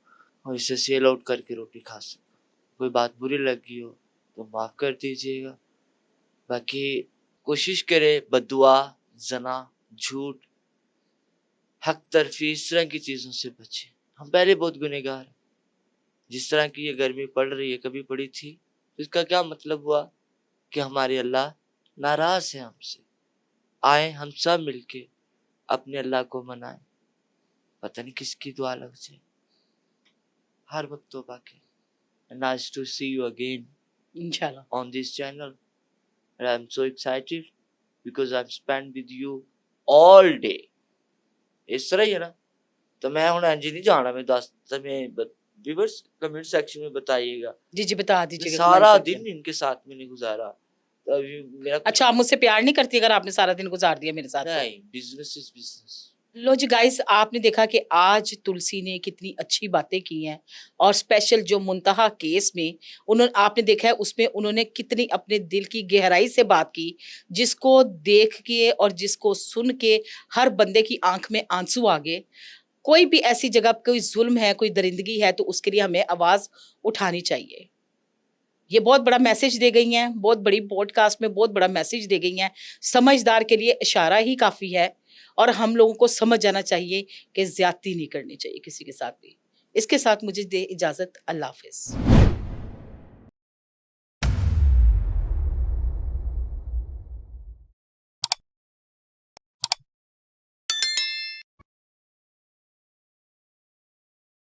और इसे सेल आउट करके रोटी खा सकूं। कोई बात बुरी लगी हो तो माफ कर दीजिएगा, बाकी कोशिश करे बदुआ, जना, झूठ, हक तरफी, इस तरह की चीजों से बचे। हम पहले बहुत गुनहगार हैं। जिस तरह की ये गर्मी पड़ रही है, कभी पड़ी थी, तो इसका क्या मतलब हुआ कि हमारे अल्लाह नाराज है हमसे। आए हम सब मिलके अपने अल्लाह को मनाएं, पता नहीं किसकी दुआ लग जाए। हर वक्त तौबा के। Nice to see you again इंशाल्लाह। on this channel, and I'm so excited because I've spent with you all day। इस तरह ही है ना, तो मैं हूँ अंजी नहीं जाना, मैं 10 में व्यूअर्स कमेंट सेक्शन में बताइएगा। जी जी बता मैं दीजिएगा। सारा comment दिन section। इनके साथ मैंने गुजारा, तो अभी मेरा अच्छा, आप मुझसे प्यार नहीं करती अगर आपने सारा दिन गुजार दिया मेरे साथ? नहीं, बिजनेस इज बिजनेस। लो जी गाइस, आपने देखा कि आज तुलसी ने कितनी अच्छी बातें की हैं, और स्पेशल जो मुंतहा केस में उन्होंने, आपने देखा है उसमें उन्होंने कितनी अपने दिल की गहराई से बात की, जिसको देख के और जिसको सुन के हर बंदे की आंख में आंसू आ गए। कोई भी ऐसी जगह कोई जुल्म है, कोई दरिंदगी है, तो उसके लिए हमें आवाज उठानी चाहिए। ये बहुत बड़ा मैसेज दे गई हैं, बहुत बड़ी पॉडकास्ट में बहुत बड़ा मैसेज दे गई हैं। समझदार के लिए इशारा ही काफ़ी है और हम लोगों को समझ जाना चाहिए कि ज़्यादती नहीं करनी चाहिए किसी के साथ भी। इसके साथ मुझे दे इजाज़त, अल्लाह हाफ़िज़।